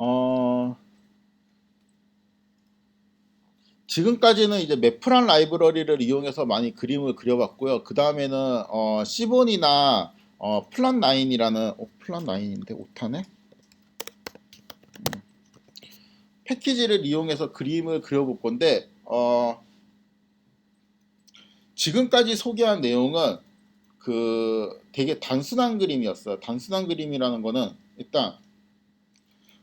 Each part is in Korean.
어, 지금까지는 이제 매프란 라이브러리를 이용해서 많이 그림을 그려봤고요. 그 다음에는 시본이나 플랫 9이라는 플랫 9인데 오타네 패키지를 이용해서 그림을 그려볼 건데 지금까지 소개한 내용은 그 되게 단순한 그림이었어요. 단순한 그림이라는 거는 일단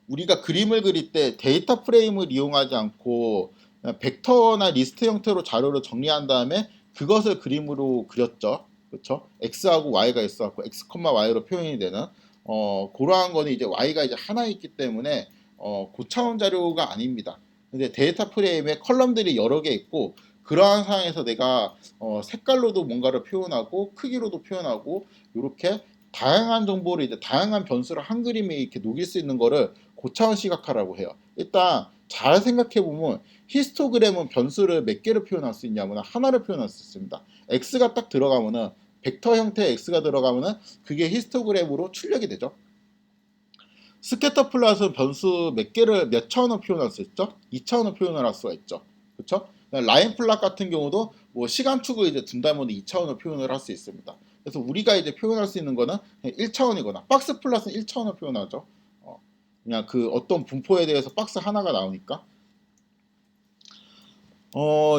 우리가 그림을 그릴 때 데이터 프레임을 이용하지 않고 그냥 벡터나 리스트 형태로 자료를 정리한 다음에 그것을 그림으로 그렸죠. 그렇죠? x하고 y가 있어갖고 x, y로 표현이 되는 그러한 거는 이제 y가 이제 하나 있기 때문에 고차원 자료가 아닙니다. 근데 데이터 프레임에 컬럼들이 여러 개 있고 그러한 상황에서 내가 색깔로도 뭔가를 표현하고 크기로도 표현하고 이렇게 다양한 정보를 이제 다양한 변수를 한 그림에 이렇게 녹일 수 있는 거를 고차원 시각화라고 해요. 일단 잘 생각해 보면 히스토그램은 변수를 몇 개를 표현할 수 있냐면 하나를 표현할 수 있습니다. x가 딱 들어가면은 벡터 형태의 x가 들어가면은 그게 히스토그램으로 출력이 되죠. 스캐터 플롯은 변수 몇 개를 몇 차원으로 표현할 수 있죠? 2차원으로 표현을 할 수가 있죠. 그렇죠? 라인 플롯 같은 경우도 뭐 시간축을 이제 둔다면 2차원으로 표현을 할 수 있습니다. 그래서 우리가 이제 표현할 수 있는 거는 1차원이거나 박스 플롯은 1차원으로 표현하죠. 그냥 그 어떤 분포에 대해서 박스 하나가 나오니까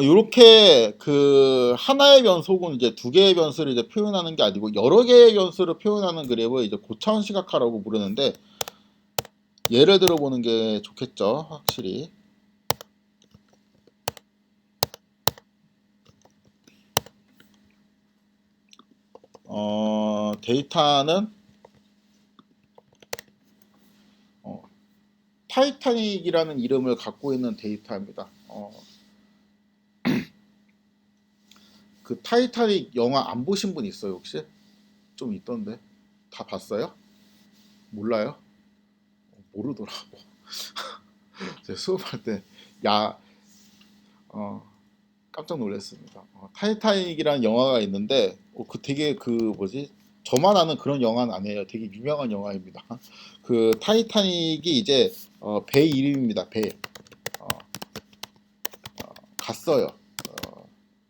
요렇게 그 하나의 변수 혹은 이제 두 개의 변수를 이제 표현하는 게 아니고 여러 개의 변수를 표현하는 그래프를 이제 고차원 시각화라고 부르는데 예를 들어 보는 게 좋겠죠. 확실히 데이터는 타이타닉이라는 이름을 갖고 있는 데이터입니다. 그 타이타닉 영화 안 보신 분 있어요 혹시? 좀 있던데 다 봤어요? 몰라요? 모르더라고. 제가 수업할 때 야, 깜짝 놀랐습니다. 타이타닉이라는 영화가 있는데 그 되게 그 뭐지? 저만 아는 그런 영화는 아니에요. 되게 유명한 영화입니다. 그 타이타닉이 이제 배 이름입니다. 배 어, 갔어요.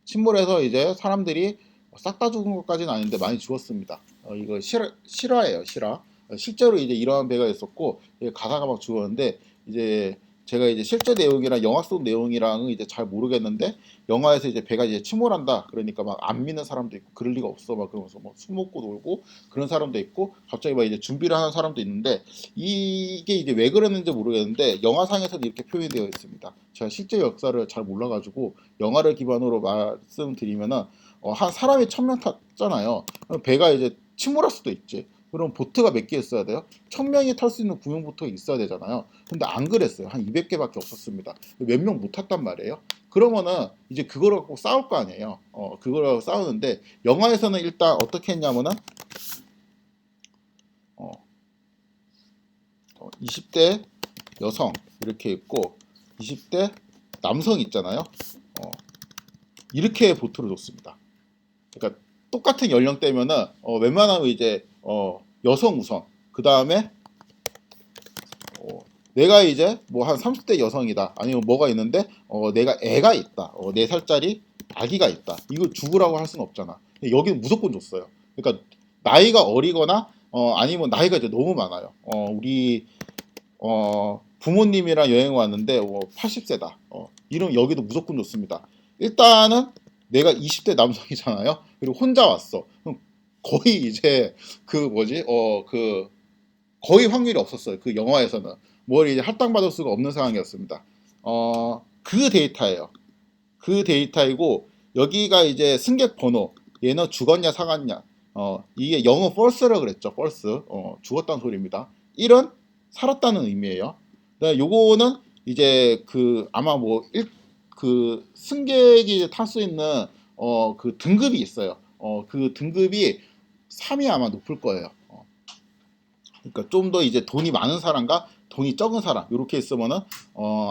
침몰해서 이제 사람들이 싹 다 죽은 것까지는 아닌데 많이 죽었습니다. 이거 실화예요, 실화. 실제로 이제 이러한 배가 있었고 가다가 막 죽었는데 이제 제가 이제 실제 내용이랑 영화 속 내용이랑은 이제 잘 모르겠는데 영화에서 이제 배가 이제 침몰한다 그러니까 막 안 믿는 사람도 있고 그럴 리가 없어 막 그러면서 뭐 술 먹고 놀고 그런 사람도 있고 갑자기 막 이제 준비를 하는 사람도 있는데 이게 이제 왜 그랬는지 모르겠는데 영화상에서도 이렇게 표현이 되어 있습니다. 제가 실제 역사를 잘 몰라가지고 영화를 기반으로 말씀드리면은 한 사람이 1000명 탔잖아요. 그럼 배가 이제 침몰할 수도 있지. 그럼 보트가 몇 개 있어야 돼요? 1000명이 탈 수 있는 구명보트가 있어야 되잖아요. 근데 안 그랬어요. 한 200개밖에 없었습니다. 몇 명 못 탔단 말이에요. 그러면은 이제 그걸 갖고 싸울 거 아니에요. 그걸 갖고 싸우는데 영화에서는 일단 어떻게 했냐면은 20대 여성 이렇게 있고 20대 남성 있잖아요. 이렇게 보트를 줬습니다. 그러니까 똑같은 연령대면은 웬만하면 이제 여성 우선 그 다음에 내가 이제 뭐 한 30대 여성이다 아니면 뭐가 있는데 내가 애가 있다 4살짜리 아기가 있다 이걸 죽으라고 할 수는 없잖아. 여기는 무조건 줬어요. 그러니까 나이가 어리거나 아니면 나이가 이제 너무 많아요. 우리 부모님이랑 여행 왔는데 80세다 이러면 여기도 무조건 줬습니다. 일단은 내가 20대 남성이잖아요. 그리고 혼자 왔어. 그럼 거의 이제 그 뭐지 그 거의 확률이 없었어요. 그 영화에서는 뭘 이제 할당받을 수가 없는 상황이었습니다. 그 데이터예요. 그 데이터이고 여기가 이제 승객 번호 얘는 죽었냐 살았냐 이게 영어 false라고 그랬죠. false 죽었다는 소리입니다. 1은 살았다는 의미예요. 요거는 이제 그 아마 그 승객이 탈 수 있는 그 등급이 있어요. 그 등급이 3이 아마 높을 거예요. 그러니까 좀 더 이제 돈이 많은 사람과 돈이 적은 사람 이렇게 있으면은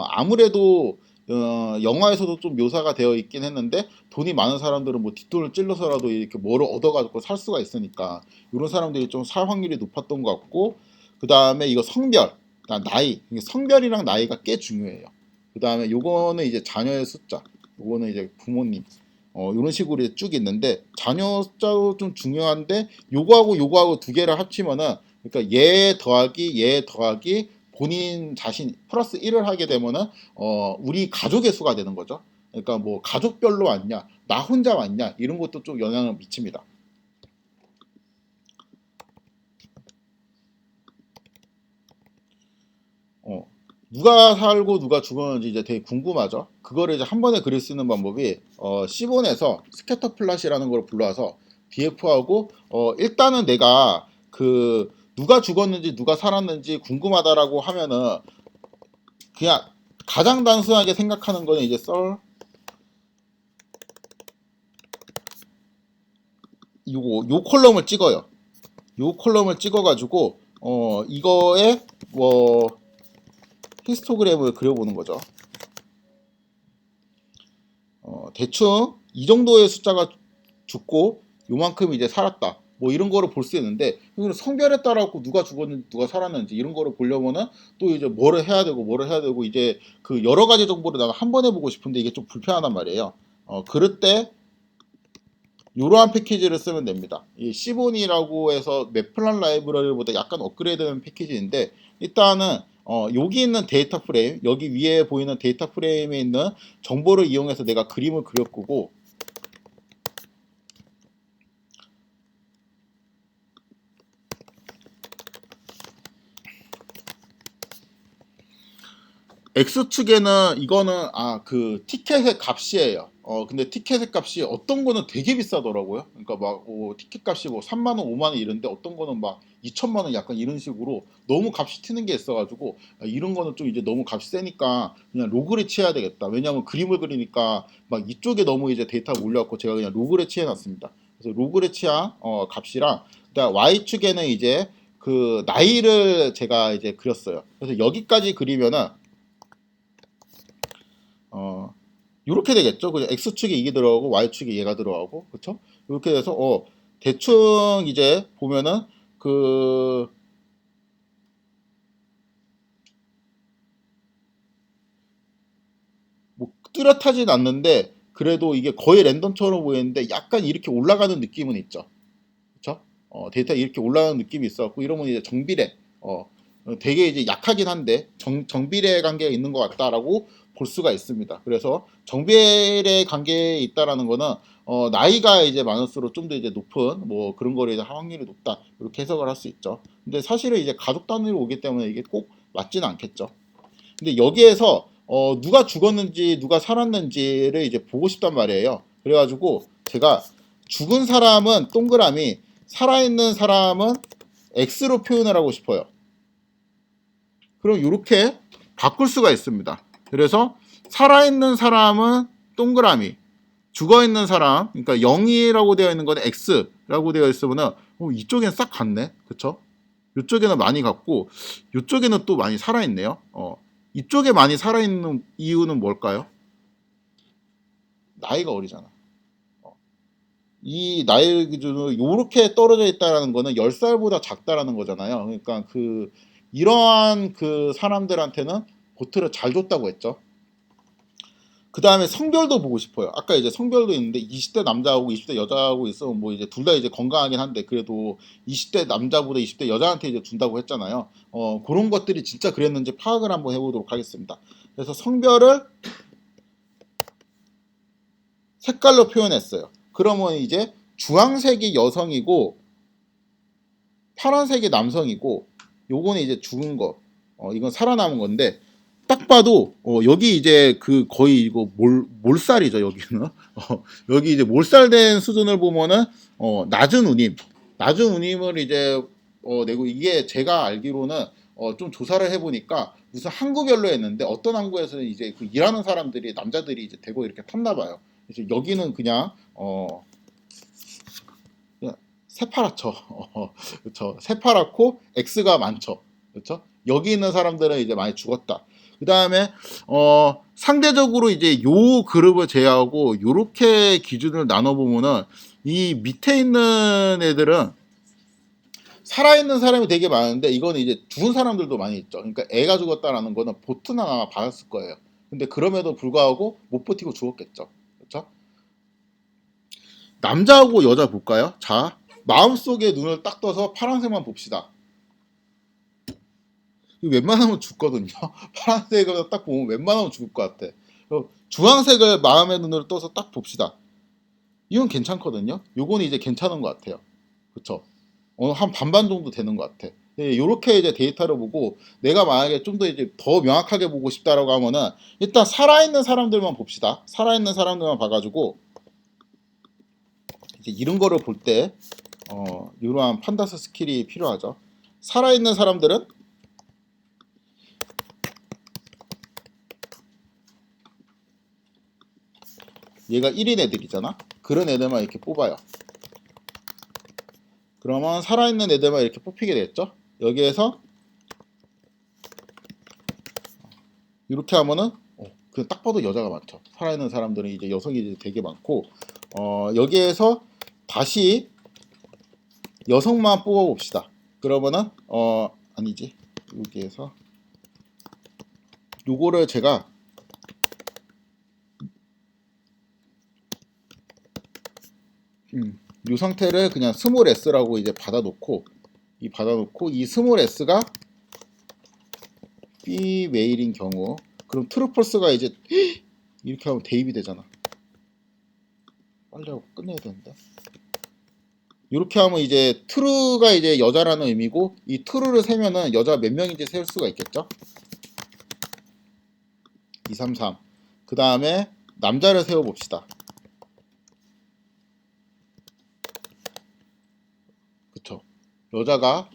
아무래도 영화에서도 좀 묘사가 되어 있긴 했는데 돈이 많은 사람들은 뭐 뒷돈을 찔러서라도 이렇게 뭐를 얻어가지고 살 수가 있으니까 이런 사람들이 좀 살 확률이 높았던 것 같고 그 다음에 이거 성별 나이, 성별이랑 나이가 꽤 중요해요. 그 다음에 요거는 이제 자녀의 숫자, 요거는 이제 부모님, 이런 식으로 이제 쭉 있는데 자녀 숫자도 좀 중요한데 요거하고 두 개를 합치면은 그러니까 얘 더하기 본인 자신 플러스 1을 하게 되면은 우리 가족의 수가 되는 거죠. 그러니까 뭐 가족별로 왔냐, 나 혼자 왔냐 이런 것도 좀 영향을 미칩니다. 누가 살고 누가 죽었는지 이제 되게 궁금하죠. 그거를 이제 한 번에 그릴 수 있는 방법이 C본에서 스캐터 플롯이라는 걸 불러와서 BF하고 일단은 내가 그 누가 죽었는지 누가 살았는지 궁금하다라고 하면은 그냥 가장 단순하게 생각하는 거는 이제 요 콜럼을 찍어요. 요 콜럼을 찍어가지고 이거에 뭐 히스토그램을 그려보는 거죠. 대충 이 정도의 숫자가 죽고 요만큼 이제 살았다. 뭐 이런 거를 볼 수 있는데 성별에 따라 누가 죽었는지 누가 살았는지 이런 거를 보려면은 또 이제 뭐를 해야 되고 이제 그 여러 가지 정보를 내가 한 번에 보고 싶은데 이게 좀 불편하단 말이에요. 그럴 때 이러한 패키지를 쓰면 됩니다. 이 시본이라고 해서 맵플란 라이브러리보다 약간 업그레이드된 패키지인데 일단은 여기 있는 데이터 프레임, 여기 위에 보이는 데이터 프레임에 있는 정보를 이용해서 내가 그림을 그릴 거고 X축에는 이거는 그 티켓의 값이에요. 근데 티켓의 값이 어떤 거는 되게 비싸더라고요. 그러니까 막 티켓 값이 뭐 3만 원, 5만 원 이런데 어떤 거는 막 2천만 원 약간 이런 식으로 너무 값이 튀는 게 있어가지고 이런 거는 좀 이제 너무 값이 세니까 그냥 로그를 취해야 되겠다. 왜냐하면 그림을 그리니까 막 이쪽에 너무 이제 데이터가 몰려갖고 제가 그냥 로그를 취해놨습니다. 그래서 로그를 취한 값이랑 그다음 Y축에는 이제 그 나이를 제가 이제 그렸어요. 그래서 여기까지 그리면은 이렇게 되겠죠. 그죠? X축에 이게 들어가고 Y축에 얘가 들어가고 그렇죠? 이렇게 돼서 대충 이제 보면은 그 뭐 뚜렷하진 않는데 그래도 이게 거의 랜덤처럼 보이는데 약간 이렇게 올라가는 느낌은 있죠. 그렇죠? 데이터 이렇게 올라가는 느낌이 있어갖고 이러면 이제 정비례 되게 이제 약하긴 한데 정비례 관계가 있는 것 같다라고 볼 수가 있습니다. 그래서 정비례 관계에 있다라는 거는 나이가 이제 많을수록 좀 더 이제 높은 뭐 그런 거를 이제 확률이 높다 이렇게 해석을 할 수 있죠. 근데 사실은 이제 가족 단위로 오기 때문에 이게 꼭 맞지는 않겠죠. 근데 여기에서 누가 죽었는지 누가 살았는지를 이제 보고 싶단 말이에요. 그래가지고 제가 죽은 사람은 동그라미, 살아있는 사람은 X로 표현을 하고 싶어요. 그럼 이렇게 바꿀 수가 있습니다. 그래서 살아있는 사람은 동그라미, 죽어있는 사람, 그러니까 0이라고 되어 있는 건 X라고 되어 있으면 이쪽엔 싹 갔네. 그쵸? 이쪽에는 많이 갔고 이쪽에는 또 많이 살아있네요. 이쪽에 많이 살아있는 이유는 뭘까요? 나이가 어리잖아. 이 나이 기준으로 이렇게 떨어져 있다라는 거는 10살보다 작다라는 거잖아요. 그러니까 그 이러한 그 사람들한테는 보트를 잘 줬다고 했죠. 그 다음에 성별도 보고 싶어요. 아까 이제 성별도 있는데 20대 남자하고 20대 여자하고 있으면 뭐 이제 둘 다 이제 건강하긴 한데 그래도 20대 남자보다 20대 여자한테 이제 준다고 했잖아요. 그런 것들이 진짜 그랬는지 파악을 한번 해보도록 하겠습니다. 그래서 성별을 색깔로 표현했어요. 그러면 이제 주황색이 여성이고 파란색이 남성이고 요거는 이제 죽은 거 이건 살아남은 건데 딱 봐도 여기 이제 그 거의 이거 몰살이죠 여기는 여기 이제 몰살된 수준을 보면은 낮은 운임을 이제 내고 이게 제가 알기로는 좀 조사를 해보니까 무슨 항구별로 했는데 어떤 항구에서는 이제 그 일하는 사람들이 남자들이 이제 대거 이렇게 탔나 봐요. 그래서 여기는 그냥 새파랗죠. 그렇죠. 새파랗고 X가 많죠. 그렇죠. 여기 있는 사람들은 이제 많이 죽었다. 그 다음에 상대적으로 이제 요 그룹을 제외하고 요렇게 기준을 나눠 보면은 이 밑에 있는 애들은 살아있는 사람이 되게 많은데 이거는 이제 죽은 사람들도 많이 있죠. 그러니까 애가 죽었다라는 거는 보트나 아마 받았을 거예요. 근데 그럼에도 불구하고 못 버티고 죽었겠죠. 그렇죠? 남자하고 여자 볼까요? 자, 마음속에 눈을 딱 떠서 파란색만 봅시다. 웬만하면 죽거든요. 파란색을 딱 보면 웬만하면 죽을 것 같아. 주황색을 마음의 눈으로 떠서 딱 봅시다. 이건 괜찮거든요. 요거는 이제 괜찮은 것 같아요. 그쵸? 한 반반 정도 되는 것 같아. 이렇게 이제 데이터를 보고 내가 만약에 좀 더 이제 더 명확하게 보고 싶다라고 하면은 일단 살아있는 사람들만 봅시다. 살아있는 사람들만 봐가지고 이제 이런 거를 볼 때 이러한 판다스 스킬이 필요하죠. 살아있는 사람들은 얘가 1인 애들이잖아. 그런 애들만 이렇게 뽑아요. 그러면 살아있는 애들만 이렇게 뽑히게 됐죠. 여기에서 이렇게 하면은 그냥 딱 봐도 여자가 많죠. 살아있는 사람들은 이제 여성이 이제 되게 많고 여기에서 다시 여성만 뽑아 봅시다. 그러면은 아니지 여기에서 요거를 제가 이 상태를 그냥 스몰 s라고 이제 받아놓고 이 스몰 s가 B 메일인 경우 그럼 트루펄스가 이제 이렇게 하면 대입이 되잖아. 빨리 하고 끝내야 되는데. 이렇게 하면 이제 트루가 이제 여자라는 의미고 이 트루를 세면은 여자 몇 명인지 세울 수가 있겠죠. 2, 3, 3. 그 다음에 남자를 세워봅시다. 그쵸. 여자가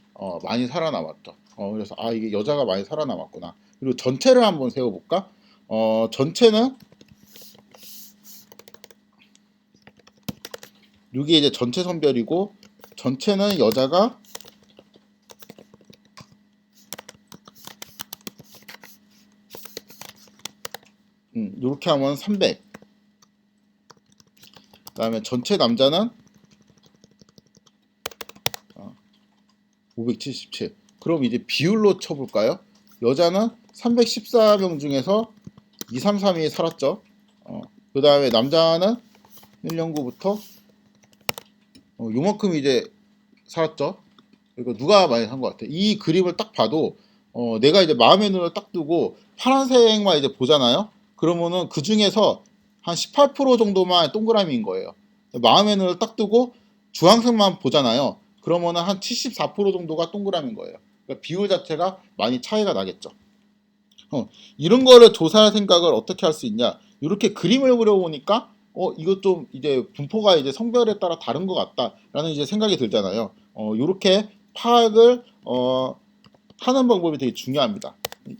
많이 살아남았죠. 그래서 이게 여자가 많이 살아남았구나. 그리고 전체를 한번 세워볼까? 전체는 이게 이제 전체 선별이고 전체는 여자가 이렇게 하면 300. 그 다음에 전체 남자는 577. 그럼 이제 비율로 쳐볼까요? 여자는 314명 중에서 2, 3, 3이 살았죠. 그 다음에 남자는 109부터 요만큼 이제 살았죠. 그러니까 누가 많이 산 것 같아. 이 그림을 딱 봐도 내가 이제 마음의 눈을 딱 뜨고 파란색만 이제 보잖아요. 그러면은 그 중에서 한 18% 정도만 동그라미인 거예요. 마음의 눈을 딱 뜨고 주황색만 보잖아요. 그러면은 한 74% 정도가 동그라미인 거예요. 그러니까 비율 자체가 많이 차이가 나겠죠. 이런 거를 조사할 생각을 어떻게 할 수 있냐? 이렇게 그림을 그려보니까 이거 좀 이제 분포가 이제 성별에 따라 다른 것 같다라는 이제 생각이 들잖아요. 이렇게 파악을 하는 방법이 되게 중요합니다.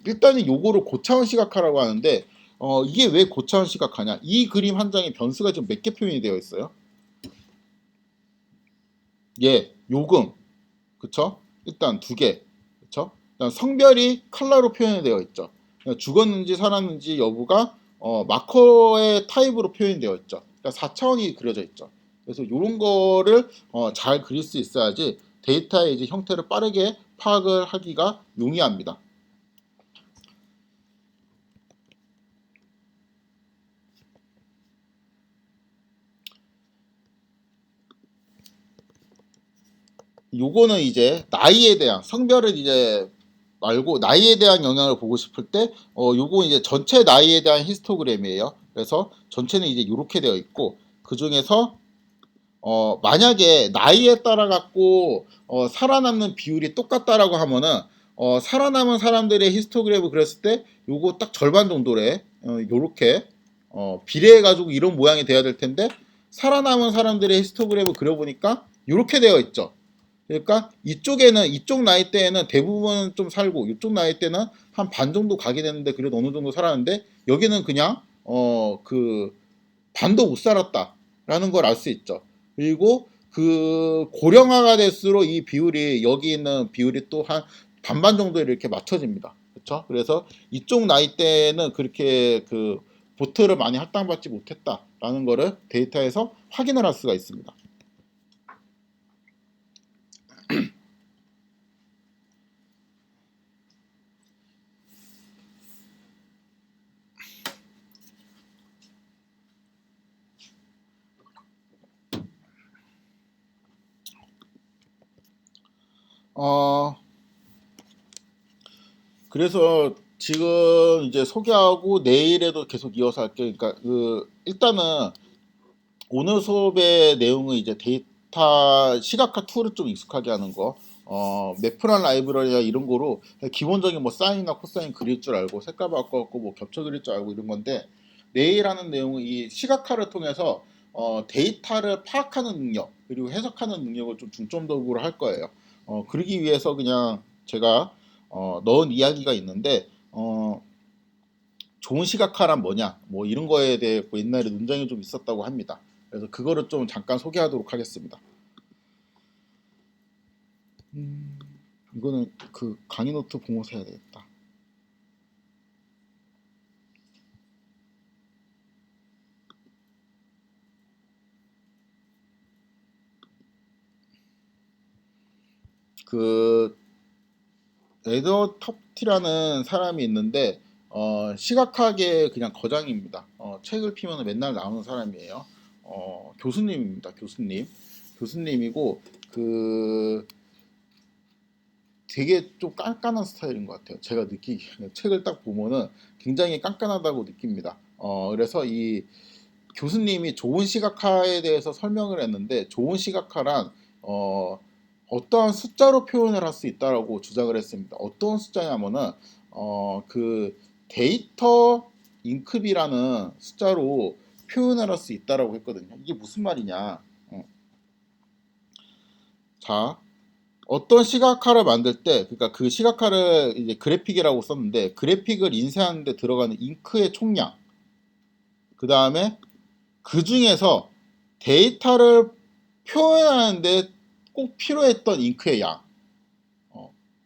일단은 요거를 고차원 시각화라고 하는데 이게 왜 고차원 시각화냐? 이 그림 한 장에 변수가 지금 몇 개 표현이 되어 있어요? 예, 요금, 그쵸? 일단 두 개, 그쵸? 일단 성별이 컬러로 표현이 되어 있죠. 그러니까 죽었는지 살았는지 여부가 마커의 타입으로 표현이 되어 있죠. 그러니까 4차원이 그려져 있죠. 그래서 이런 거를 잘 그릴 수 있어야지 데이터의 이제 형태를 빠르게 파악을 하기가 용이합니다. 요거는 이제 나이에 대한 성별을 이제 말고 나이에 대한 영향을 보고 싶을 때 요거 이제 전체 나이에 대한 히스토그램이에요. 그래서 전체는 이제 이렇게 되어 있고 그 중에서 만약에 나이에 따라 갖고 살아남는 비율이 똑같다라고 하면은 살아남은 사람들의 히스토그램을 그렸을 때 요거 딱 절반 정도래. 요렇게 비례해 가지고 이런 모양이 돼야 될 텐데 살아남은 사람들의 히스토그램을 그려보니까 요렇게 되어 있죠. 그러니까 이쪽에는 이쪽 나이대에는 대부분 좀 살고 이쪽 나이대는 한 반 정도 가게 되는데 그래도 어느 정도 살았는데 여기는 그냥 그 반도 못 살았다라는 걸 알 수 있죠. 그리고 그 고령화가 될수록 이 비율이 여기 있는 비율이 또 한 반반 정도 이렇게 맞춰집니다. 그렇죠? 그래서 이쪽 나이대는 그렇게 그 보트를 많이 할당받지 못했다라는 거를 데이터에서 확인을 할 수가 있습니다. 어, 그래서 지금 이제 소개하고 내일에도 계속 이어서 할게요. 그러니까 일단은 오늘 수업의 내용은 이제 데이터 시각화 툴을 좀 익숙하게 하는 거. 매프란 라이브러리나 이런 거로 기본적인 뭐 사인이나 코사인 그릴 줄 알고 색깔 바꿔갖고 뭐 겹쳐 그릴 줄 알고 이런 건데, 내일 하는 내용은 이 시각화를 통해서 데이터를 파악하는 능력 그리고 해석하는 능력을 좀 중점적으로 할 거예요. 그러기 위해서 그냥 제가 넣은 이야기가 있는데, 좋은 시각화란 뭐냐 뭐 이런 거에 대해 뭐 옛날에 논쟁이 좀 있었다고 합니다. 그래서 그거를 좀 잠깐 소개하도록 하겠습니다. 이거는 그 강의 노트 봉어서 해야 되겠다. 그 에더 텁티라는 사람이 있는데 시각학의 그냥 거장입니다. 책을 피면 맨날 나오는 사람이에요. 교수님입니다. 교수님이고 그 되게 좀 깐깐한 스타일인 것 같아요. 제가 느끼기에는 책을 딱 보면은 굉장히 깐깐하다고 느낍니다. 그래서 이 교수님이 좋은 시각화에 대해서 설명을 했는데, 좋은 시각화란 어떠한 숫자로 표현을 할 수 있다라고 주장을 했습니다. 어떤 숫자냐면은 그 데이터 인크비라는 숫자로 표현을 할 수 있다라고 했거든요. 이게 무슨 말이냐? 자, 어떤 시각화를 만들 때, 그러니까 그 시각화를 이제 그래픽이라고 썼는데, 그래픽을 인쇄하는데 들어가는 잉크의 총량, 그 다음에 그 중에서 데이터를 표현하는데 꼭 필요했던 잉크의 양,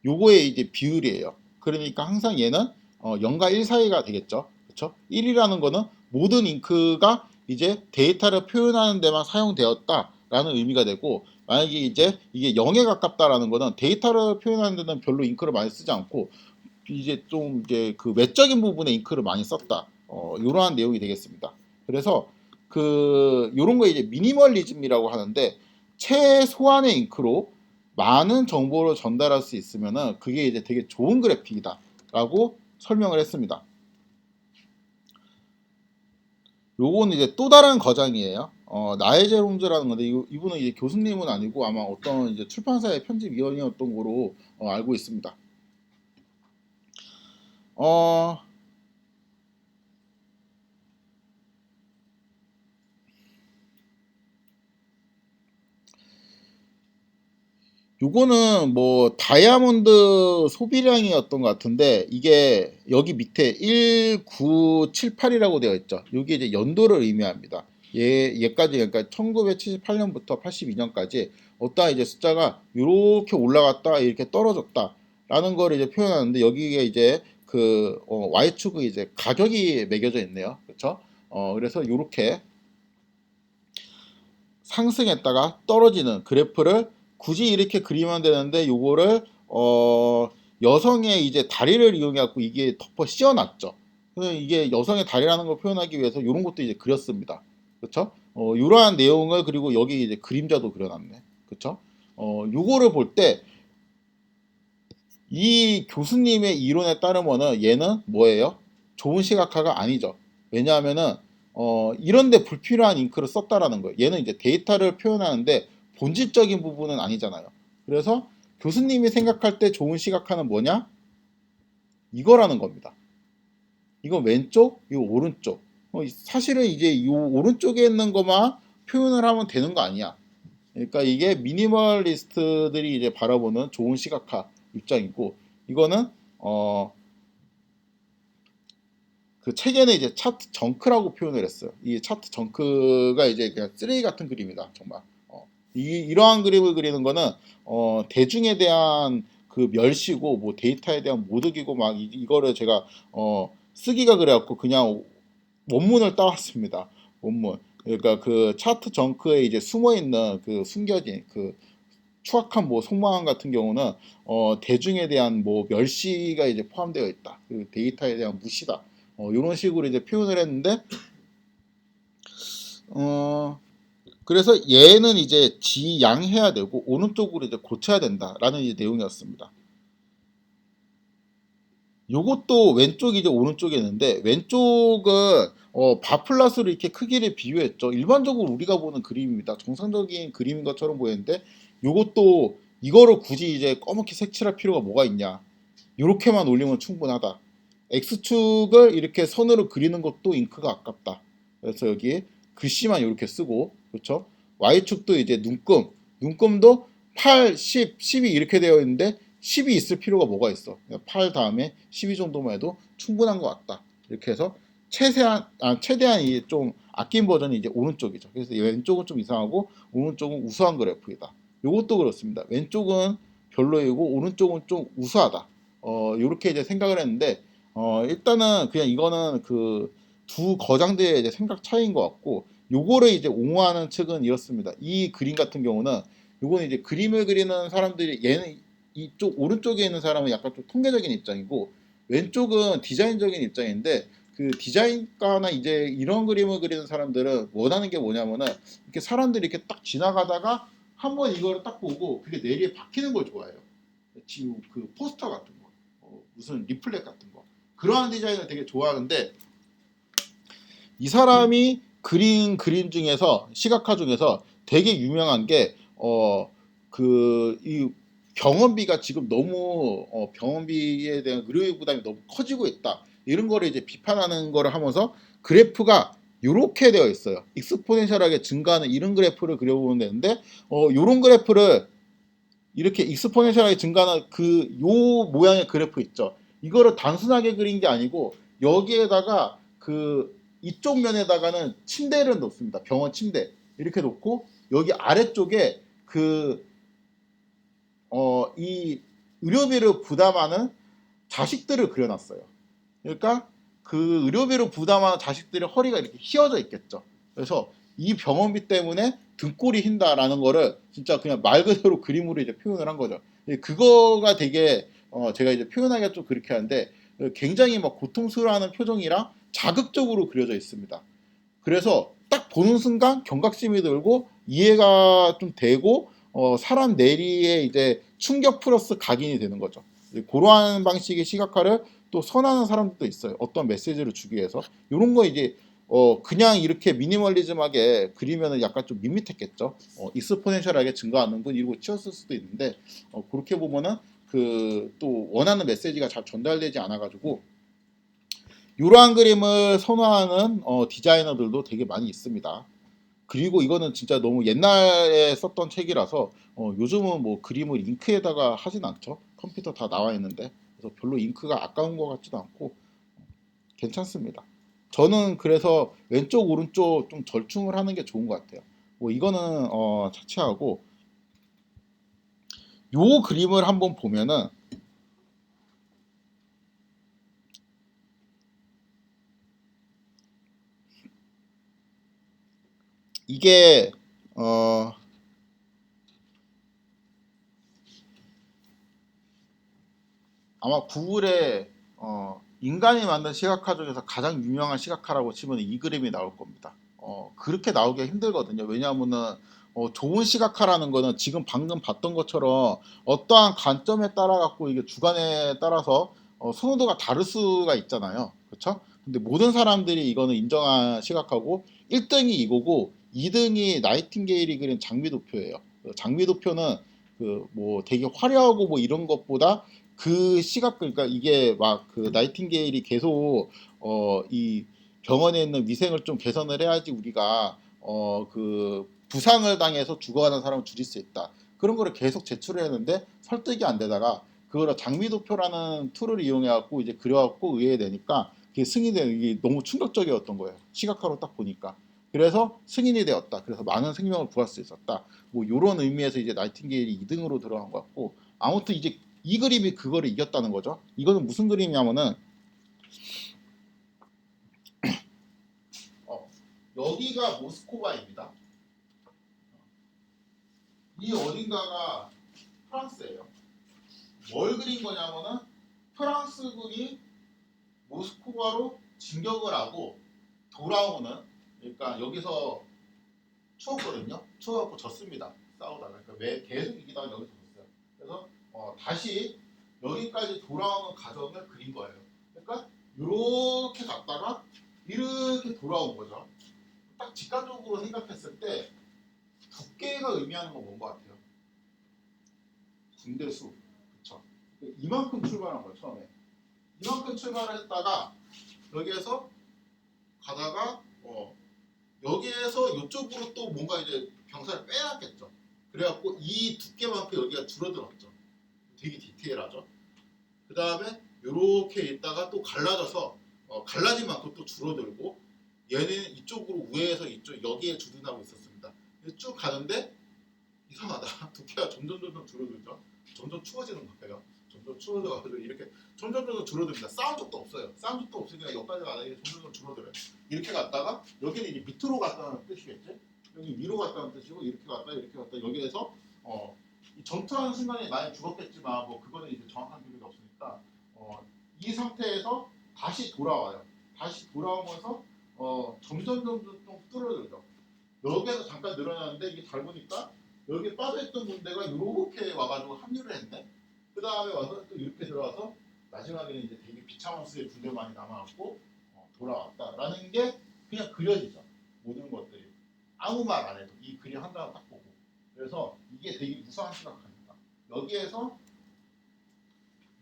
요거의 이제 비율이에요. 그러니까 항상 얘는 0과 1 사이가 되겠죠. 그렇죠? 1이라는 거는 모든 잉크가 이제 데이터를 표현하는 데만 사용되었다라는 의미가 되고, 만약에 이제 이게 0에 가깝다라는 거는 데이터를 표현하는 데는 별로 잉크를 많이 쓰지 않고 이제 좀 이제 그 외적인 부분에 잉크를 많이 썼다. 이러한 내용이 되겠습니다. 그래서 그 요런 거 이제 미니멀리즘이라고 하는데, 최소한의 잉크로 많은 정보를 전달할 수 있으면은 그게 이제 되게 좋은 그래픽이다라고 설명을 했습니다. 요거는 이제 또 다른 거장이에요. 나에제 홈즈라는 건데 이분은 이제 교수님은 아니고 아마 어떤 이제 출판사의 편집위원이었던 거로 알고 있습니다. 어, 요거는 뭐 다이아몬드 소비량이었던 것 같은데, 이게 여기 밑에 1978이라고 되어 있죠. 이게 이제 연도를 의미합니다. 얘까지, 그러니까 1978년부터 82년까지 어떠한 이제 숫자가 이렇게 올라갔다 이렇게 떨어졌다 라는 걸 이제 표현하는데, 여기에 이제 그 Y축의 이제 가격이 매겨져 있네요. 그렇죠? 그래서 이렇게 상승했다가 떨어지는 그래프를 굳이 이렇게 그리면 되는데, 요거를 여성의 이제 다리를 이용해 갖고 이게 덮어 씌워놨죠. 이게 여성의 다리라는 걸 표현하기 위해서 이런 것도 이제 그렸습니다. 그렇죠? 이러한 내용을, 그리고 여기 이제 그림자도 그려놨네. 그렇죠? 요거를 볼 때 이 교수님의 이론에 따르면은 얘는 뭐예요? 좋은 시각화가 아니죠. 왜냐하면은 이런데 불필요한 잉크를 썼다라는 거예요. 얘는 이제 데이터를 표현하는데 본질적인 부분은 아니잖아요. 그래서 교수님이 생각할 때 좋은 시각화는 뭐냐? 이거라는 겁니다. 이거 왼쪽, 이거 오른쪽. 사실은 이제 이 오른쪽에 있는 것만 표현을 하면 되는 거 아니야. 그러니까 이게 미니멀리스트들이 이제 바라보는 좋은 시각화 입장이고, 이거는 그 책에는 이제 차트 정크라고 표현을 했어요. 이 차트 정크가 이제 그냥 쓰레기 같은 그림이다, 정말. 이러한 그림을 그리는 거는 대중에 대한 그 멸시고 뭐 데이터에 대한 모독이고 막 이거를 제가 쓰기가 그래갖고 그냥 원문을 따왔습니다. 원문. 그러니까 그 차트 정크에 이제 숨어 있는 그 숨겨진 그 추악한 뭐 속마음 같은 경우는 대중에 대한 뭐 멸시가 이제 포함되어 있다. 그 데이터에 대한 무시다. 이런 식으로 이제 표현을 했는데, 어, 그래서 얘는 이제 지양해야 되고 오른쪽으로 이제 고쳐야 된다라는 이제 내용이었습니다. 요것도 왼쪽이 이제 오른쪽에 있는데 왼쪽은 바플라스로 이렇게 크기를 비교했죠. 일반적으로 우리가 보는 그림입니다. 정상적인 그림인 것처럼 보이는데 요것도 이거를 굳이 이제 검게 색칠할 필요가 뭐가 있냐. 요렇게만 올리면 충분하다. X축을 이렇게 선으로 그리는 것도 잉크가 아깝다. 그래서 여기 글씨만 이렇게 쓰고 그렇죠. Y축도 이제 눈금도 8, 10, 12 이렇게 되어 있는데 10이 있을 필요가 뭐가 있어. 8 다음에 12 정도만 해도 충분한 것 같다. 이렇게 해서 최대한 이게 좀 아낀 버전이 이제 오른쪽이죠. 그래서 왼쪽은 좀 이상하고 오른쪽은 우수한 그래프이다. 이것도 그렇습니다. 왼쪽은 별로이고 오른쪽은 좀 우수하다. 요렇게 이제 생각을 했는데 일단은 그냥 이거는 그 두 거장들의 이제 생각 차이인 것 같고 요거를 이제 옹호하는 측은 이렇습니다. 이 그림 같은 경우는 요거는 이제 그림을 그리는 사람들이 얘는 이쪽 오른쪽에 있는 사람은 약간 좀 통계적인 입장이고 왼쪽은 디자인적인 입장인데 그 디자인가나 이제 이런 그림을 그리는 사람들은 원하는 게 뭐냐면은 이렇게 사람들이 이렇게 딱 지나가다가 한번 이거를 딱 보고 그게 뇌리에 박히는 걸 좋아해요. 지금 그 포스터 같은 거, 무슨 리플렛 같은 거 그러한 디자인을 되게 좋아하는데 이 사람이 그린 그림 중에서 시각화 중에서 되게 유명한 게 이 병원비가 지금 너무 병원비에 대한 의료 부담이 너무 커지고 있다. 이런 거를 이제 비판하는 거를 하면서 그래프가 이렇게 되어 있어요. 익스포넨셜하게 증가하는 이런 그래프를 그려보면 되는데 이런 그래프를 이렇게 익스포넨셜하게 증가하는 그 요 모양의 그래프 있죠. 이거를 단순하게 그린 게 아니고 여기에다가 그 이쪽 면에다가는 침대를 놓습니다. 병원 침대 이렇게 놓고 여기 아래쪽에 이 의료비를 부담하는 자식들을 그려놨어요. 그러니까 그 의료비를 부담하는 자식들의 허리가 이렇게 휘어져 있겠죠. 그래서 이 병원비 때문에 등골이 휜다라는 거를 진짜 그냥 말 그대로 그림으로 이제 표현을 한 거죠. 그거가 되게 제가 이제 표현하기가 좀 그렇게 하는데 굉장히 막 고통스러워하는 표정이랑 자극적으로 그려져 있습니다. 그래서 딱 보는 순간 경각심이 들고 이해가 좀 되고 사람 내리에 이제 충격 플러스 각인이 되는 거죠. 그러한 방식의 시각화를 또 선호하는 사람들도 있어요. 어떤 메시지를 주기 위해서 이런 거 이제 그냥 이렇게 미니멀리즘하게 그리면은 약간 좀 밋밋했겠죠. 익스포넨셜하게 증가하는 분 이러고 치웠을 수도 있는데 그렇게 보면은 그 또 원하는 메시지가 잘 전달되지 않아가지고 이러한 그림을 선호하는 디자이너들도 되게 많이 있습니다. 그리고 이거는 진짜 너무 옛날에 썼던 책이라서 요즘은 뭐 그림을 잉크에다가 하진 않죠. 컴퓨터 다 나와 있는데 그래서 별로 잉크가 아까운 것 같지도 않고 괜찮습니다. 저는 그래서 왼쪽 오른쪽 좀 절충을 하는 게 좋은 것 같아요. 뭐 이거는 차치하고 요 그림을 한번 보면은 이게 아마 구글에 인간이 만든 시각화 중에서 가장 유명한 시각화라고 치면 이 그림이 나올 겁니다. 그렇게 나오기가 힘들거든요. 왜냐하면은 좋은 시각화라는 거는 지금 방금 봤던 것처럼 어떠한 관점에 따라 갖고 이게 주관에 따라서 선호도가 다를 수가 있잖아요. 그렇죠? 근데 모든 사람들이 이거는 인정한 시각화고 1등이 이거고 2등이 나이팅게일이 그린 장미도표예요. 장미도표는 그 뭐 되게 화려하고 뭐 이런 것보다 그 시각 그러니까 이게 막 그 나이팅게일이 계속 이 병원에 있는 위생을 좀 개선을 해야지 우리가 그 부상을 당해서 죽어가는 사람을 줄일 수 있다. 그런 거를 계속 제출을 했는데 설득이 안 되다가 그거를 장미도표라는 툴을 이용해 갖고 이제 그려 갖고 의회에 내니까 그게 승인된 이게 너무 충격적이었던 거예요. 시각화로 딱 보니까. 그래서 승인이 되었다. 그래서 많은 생명을 구할 수 있었다. 뭐 이런 의미에서 이제 나이팅게일이 2등으로 들어간 것 같고 아무튼 이제 이 그림이 그거를 이겼다는 거죠. 이거는 무슨 그림이냐면은 여기가 모스코바입니다. 이 어딘가가 프랑스예요. 뭘 그린 거냐면은 프랑스군이 모스크바로 진격을 하고 돌아오는 그러니까 여기서 추웠거든요. 추워갖고 졌습니다. 싸우다가 그러니까 계속 이기다가 여기서 졌어요. 그래서 다시 여기까지 돌아오는 과정을 그린 거예요. 그러니까 이렇게 갔다가 이렇게 돌아온 거죠. 딱 직관적으로 생각했을 때 두께가 의미하는 건 뭔 것 같아요? 군대수. 그쵸? 이만큼 출발한 거예요. 처음에. 이만큼 출발을 했다가 여기에서 가다가 여기에서 이쪽으로 또 뭔가 이제 병사를 빼야겠죠. 그래갖고 이 두께만큼 여기가 줄어들었죠. 되게 디테일하죠. 그 다음에 이렇게 있다가 또 갈라져서 갈라진 만큼 또 줄어들고 얘는 이쪽으로 우회해서 이쪽 여기에 주둔하고 있었습니다. 쭉 가는데 이상하다. 두께가 점점 줄어들죠. 점점 추워지는 거예요. 점점 추워져가지고 이렇게 점점 줄어듭니다. 싸운 적도 없어요. 싸운 적도 없으니까 여기까지 가다가 점점 줄어들어요. 이렇게 갔다가 여기는 이제 밑으로 갔다는 뜻이겠지. 여기 위로 갔다는 뜻이고 이렇게 갔다 여기에서 이 전투하는 순간에 많이 죽었겠지만 뭐 그거는 이제 정확한 기록이 없으니까 이 상태에서 다시 돌아와요. 다시 돌아오면서 점점 좀 줄어들죠. 여기에서 잠깐 늘어나는데 이게 잘 보니까 여기 빠져있던 군대가 이렇게 와가지고 합류를 했네. 그 다음에 와서 또 이렇게 들어와서 마지막에는 이제 되게 비참한 수의 군대 많이 남아갖고 돌아왔다라는 게 그냥 그려지죠. 모든 것들이 아무 말 안 해도 이 그림 한 장 딱 보고. 그래서 이게 되게 무서운 생각합니다. 여기에서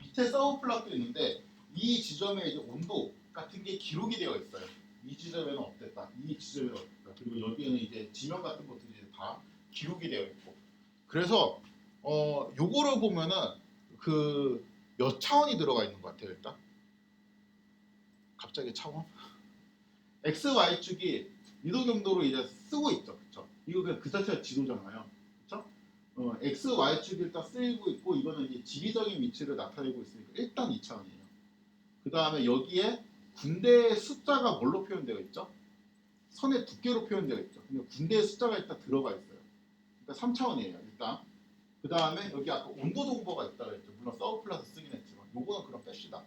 밑에 서브플락도 있는데 이 지점에 이제 온도 같은 게 기록이 되어 있어요. 이 지점에는 어땠다, 이 지점에는 어땠다. 그리고 여기에는 이제 지명 같은 것들이 다 기록이 되어 있고. 그래서 요거를 보면은 그 몇 차원이 들어가 있는 것 같아요. 일단 갑자기 차원 x, y 축이 이도 경도로 이제 쓰고 있죠. 그렇죠? 이거 그냥 그 자체가 지도잖아요. 그렇죠? x, y 축이 일단 쓰이고 있고 이거는 이제 지리적인 위치를 나타내고 있으니까 일단 2차원이에요. 그 다음에 여기에 군대의 숫자가 뭘로 표현되어 있죠? 선의 두께로 표현되어 있죠. 근데 군대의 숫자가 일단 들어가 있어요. 그러니까 3차원이에요. 일단. 그 다음에 여기 아까 온도 정보가 있다고 했죠. 물론 서브플러스 쓰긴 했지만 요거는 그럼 뺍시다.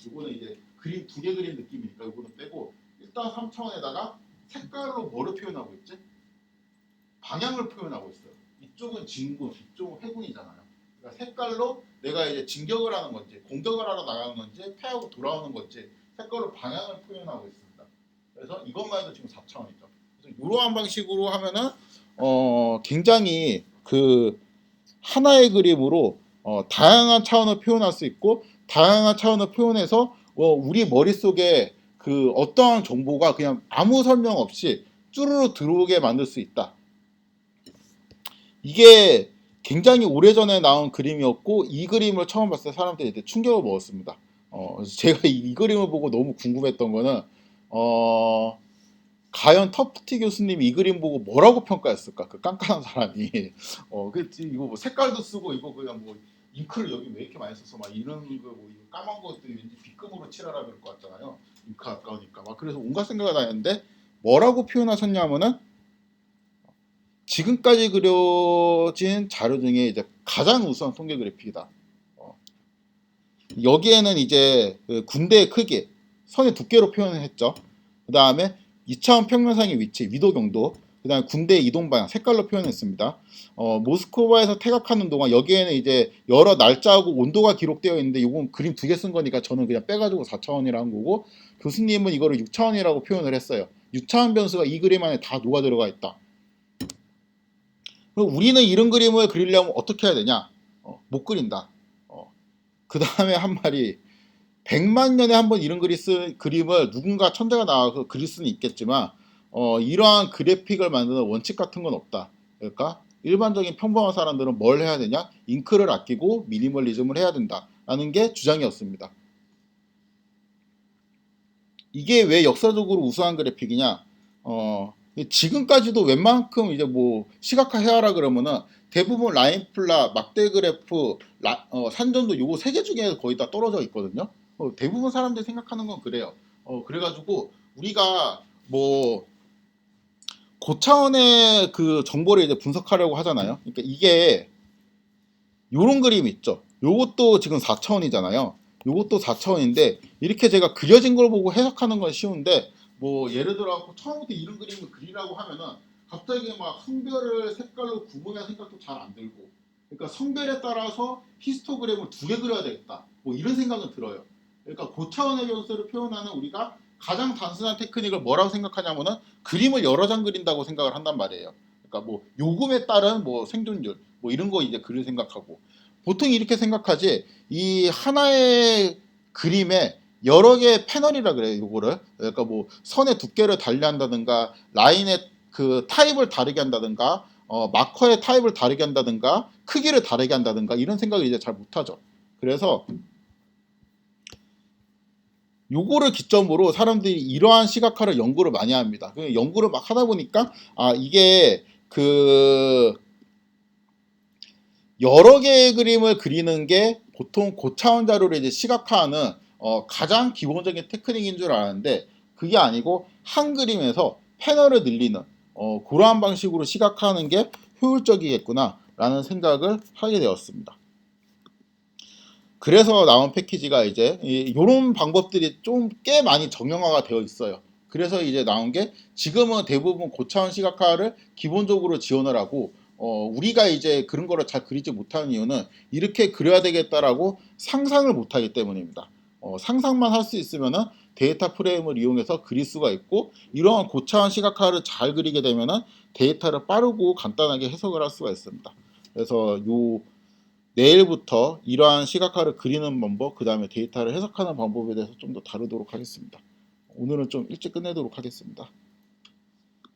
요거는 이제 그림 두 개 그린 느낌이니까 요거는 빼고 일단 3차원에다가 색깔로 뭐를 표현하고 있지? 방향을 표현하고 있어요. 이쪽은 진군, 이쪽은 회군이잖아요. 그러니까 색깔로 내가 이제 진격을 하는 건지 공격을 하러 나가는 건지 패하고 돌아오는 건지 색깔로 방향을 표현하고 있습니다. 그래서 이것만 해도 지금 4차원이죠. 그래서 이러한 방식으로 하면은 굉장히 그 하나의 그림으로 다양한 차원을 표현할 수 있고 다양한 차원을 표현해서 우리 머릿속에 그 어떠한 정보가 그냥 아무 설명 없이 쭈루루 들어오게 만들 수 있다. 이게 굉장히 오래전에 나온 그림이었고 이 그림을 처음 봤을 때 사람들이 이제 충격을 먹었습니다. 제가 이 그림을 보고 너무 궁금했던 거는 과연 터프티 교수님이 이 그림 보고 뭐라고 평가했을까? 그 깐깐한 사람이 이거 뭐 색깔도 쓰고 이거 그냥 뭐 잉크를 여기 왜 이렇게 많이 써서 막 이런 거뭐 까만 것들이 왠지 B급으로 칠하라 그럴 것 같잖아요. 잉크 아까우니까 막 그래서 온갖 생각이 다 했는데 뭐라고 표현하셨냐면은 지금까지 그려진 자료 중에 이제 가장 우수한 통계 그래픽이다. 여기에는 이제 그 군대의 크기, 선의 두께로 표현을 했죠. 그 다음에 2차원 평면상의 위치, 위도 경도, 그 다음에 군대의 이동 방향, 색깔로 표현했습니다. 모스크바에서 퇴각하는 동안 여기에는 이제 여러 날짜하고 온도가 기록되어 있는데 이건 그림 두 개 쓴 거니까 저는 그냥 빼가지고 4차원이라 한 거고 교수님은 이거를 6차원이라고 표현을 했어요. 6차원 변수가 이 그림 안에 다 녹아 들어가 있다. 그럼 우리는 이런 그림을 그리려면 어떻게 해야 되냐? 못 그린다. 그 다음에 한 말이 100만 년에 한 번 이런 그림을 누군가 천재가 나와서 그릴 수는 있겠지만 이러한 그래픽을 만드는 원칙 같은 건 없다. 그러니까 일반적인 평범한 사람들은 뭘 해야 되냐? 잉크를 아끼고 미니멀리즘을 해야 된다라는 게 주장이었습니다. 이게 왜 역사적으로 우수한 그래픽이냐? 지금까지도 웬만큼 이제 뭐 시각화해라 그러면은 대부분 라인플라, 막대 그래프, 산전도 요거 세 개 중에 거의 다 떨어져 있거든요. 대부분 사람들이 생각하는 건 그래요. 그래가지고 우리가 뭐 고차원의 그 정보를 이제 분석하려고 하잖아요. 그러니까 이게 요런 그림 있죠. 요것도 지금 4차원이잖아요. 요것도 4차원인데 이렇게 제가 그려진 걸 보고 해석하는 건 쉬운데 뭐 예를 들어 처음부터 이런 그림을 그리라고 하면은 갑자기 막 성별을 색깔로 구분할 생각도 잘 안 들고, 그러니까 성별에 따라서 히스토그램을 두 개 그려야 되겠다, 뭐 이런 생각은 들어요. 그러니까 고차원의 변수를 표현하는 우리가 가장 단순한 테크닉을 뭐라고 생각하냐면은 그림을 여러 장 그린다고 생각을 한단 말이에요. 그러니까 뭐 요금에 따른 뭐 생존율 뭐 이런 거 이제 그릴 생각하고, 보통 이렇게 생각하지, 이 하나의 그림에 여러 개의 패널이라 그래요. 요거를 그러니까 뭐 선의 두께를 달리한다든가 라인의 그 타입을 다르게 한다든가 마커의 타입을 다르게 한다든가 크기를 다르게 한다든가 이런 생각을 이제 잘 못하죠. 그래서 요거를 기점으로 사람들이 이러한 시각화를 연구를 많이 합니다. 연구를 막 하다 보니까 아 이게 그 여러 개의 그림을 그리는 게 보통 고차원 자료를 이제 시각화하는 가장 기본적인 테크닉인 줄 알았는데, 그게 아니고 한 그림에서 패널을 늘리는 그러한 방식으로 시각화하는 게 효율적이겠구나 라는 생각을 하게 되었습니다. 그래서 나온 패키지가 이제 이런 방법들이 좀 꽤 많이 정형화가 되어 있어요. 그래서 이제 나온 게 지금은 대부분 고차원 시각화를 기본적으로 지원을 하고, 우리가 이제 그런 거를 잘 그리지 못하는 이유는 이렇게 그려야 되겠다라고 상상을 못하기 때문입니다. 상상만 할 수 있으면은 데이터 프레임을 이용해서 그릴 수가 있고, 이러한 고차원 시각화를 잘 그리게 되면은 데이터를 빠르고 간단하게 해석을 할 수가 있습니다. 그래서 내일부터 이러한 시각화를 그리는 방법, 그 다음에 데이터를 해석하는 방법에 대해서 좀 더 다루도록 하겠습니다. 오늘은 좀 일찍 끝내도록 하겠습니다.